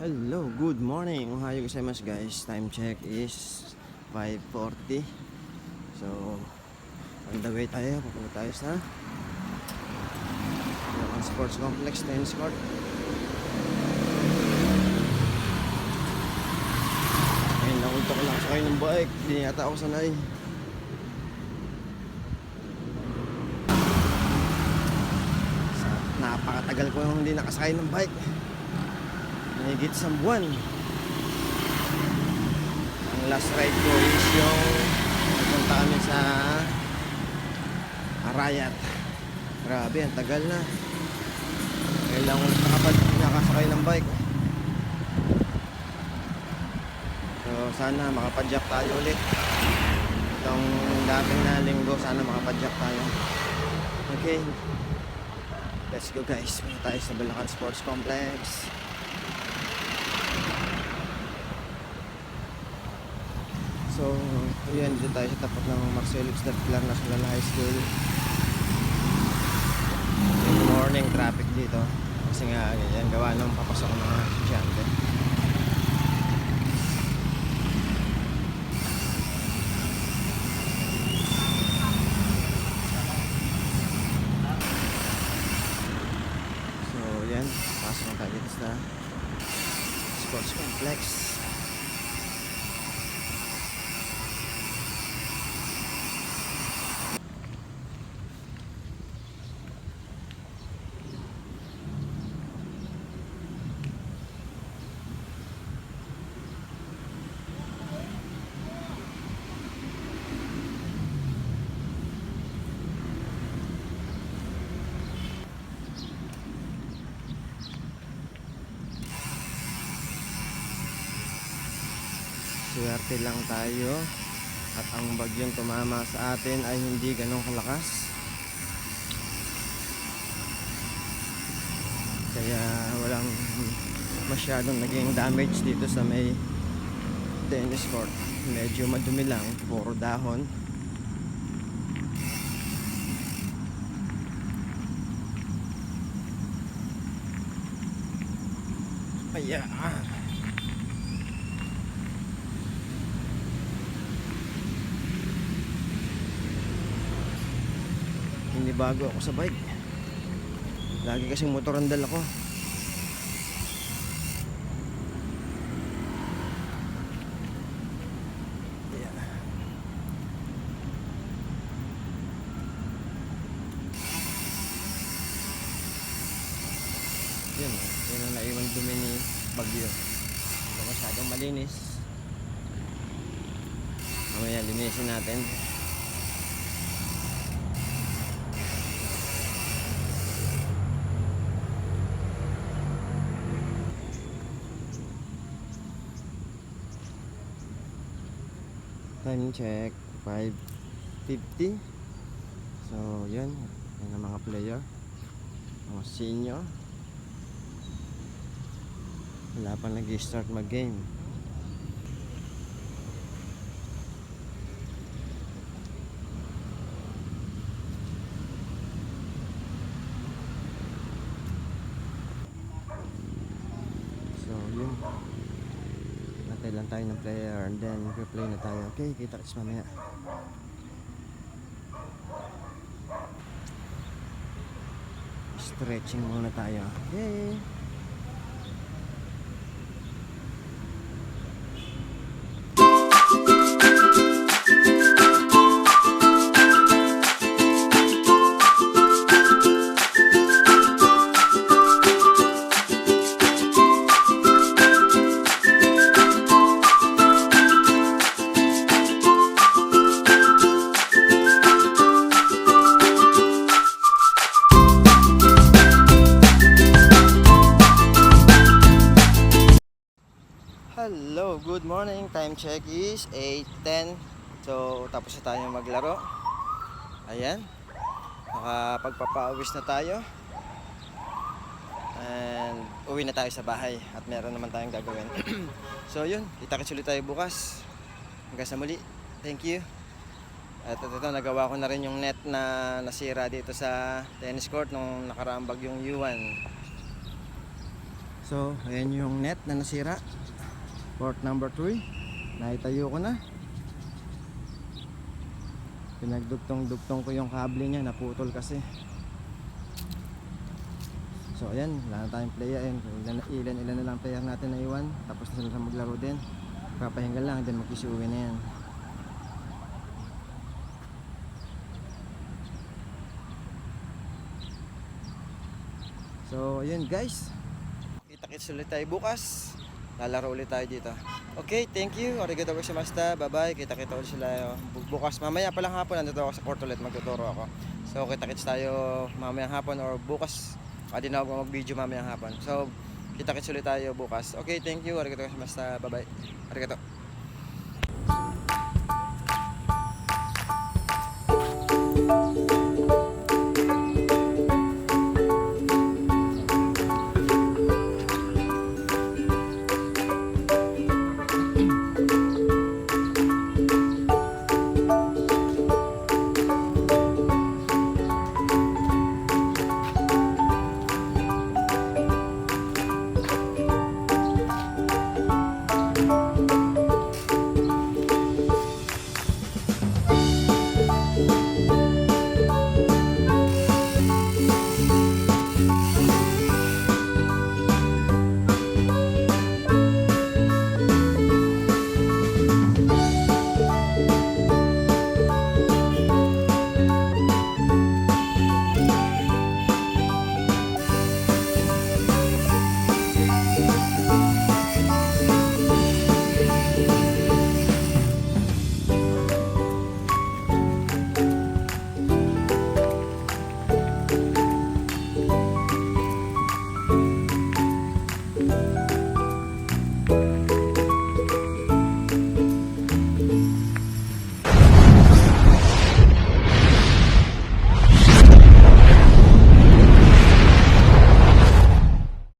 Hello, good morning. Ohayo gozaimasu guys. Time check is 5:40. So, on the way tayo. Pupunta tayo sa sports complex, tennis court. Ayun, nakulto ko lang sakay ng bike. Hindi yata ako sanay. Napakatagal ko yung hindi nakasakay ng bike. Higit sa buwan. Ang last ride ko is yung pupunta kami sa Arayat. Grabe, ang tagal na. Kailangan nakasakay ng bike. So sana makapadyak tayo ulit. Itong dating na linggo, sana makapadyak tayo. Okay, let's go guys. Punta tayo sa Bulacan Sports Complex. So, ayan, dito tayo sa tapat ng Marcelo Stadler National High School. Yung morning traffic dito. Kasi nga, yan, gawa ng papasok ng mga estudyante. So, yan, pasok na tayo dito sa Sports Complex. Swerte lang tayo at ang bagyong tumama sa atin ay hindi ganong kalakas, kaya walang masyadong naging damage dito sa may tennis court. Medyo madumi lang, puro dahon. Ayan. Hindi bago ako sa bike. Lagi kasing motorandal ako. Ayan. Yun, yun ang naiwan dumi ni bagyo. Hindi masyadong malinis. Mamaya linisin natin. Time check 5:50. So yun, yun ang mga player, mga senior. Wala pa nag-start mag-game. So yun, natay lang tayo ng player and then mag-play na tayo. Okay, kita-kits mamaya. Stretching muna tayo. Okay. Hello, good morning. Time check is 8:10. So, tapos na tayo maglaro. Ayan. Nakapagpapawis na tayo. And uwi na tayo sa bahay. At meron naman tayong gagawin. So, yun. Kita-kits ulit tayo bukas. Hanggang sa muli. Thank you. At ito, nagawa ko na rin yung net na nasira dito sa tennis court nung nakaraang bagyong Yuan. So, ayan yung net na nasira. Port number 3. Naitayo ko na. Pinagdugtong-dugtong ko yung kable niya, naputol kasi. So, ayan, wala na tayong player. Ilan na lang player natin na iwan. Tapos na sila maglaro din. Papahinga lang, then magkisuwi na yan. So, ayun guys. Kita-kits ulit tayo bukas. Lalaro ulit tayo dito. Okay, thank you. Arigatou gozaimashita. Bye-bye. Kita-kita ulit sila bukas. Mamaya pa lang hapon, nandito ako sa court ulit. Magtuturo ako. So, kita-kits tayo mamayang hapon or bukas. Pwede na ako mag-video mamayang hapon. So, kita-kits ulit tayo bukas. Okay, thank you. Arigatou gozaimashita. Bye-bye. Arigatou.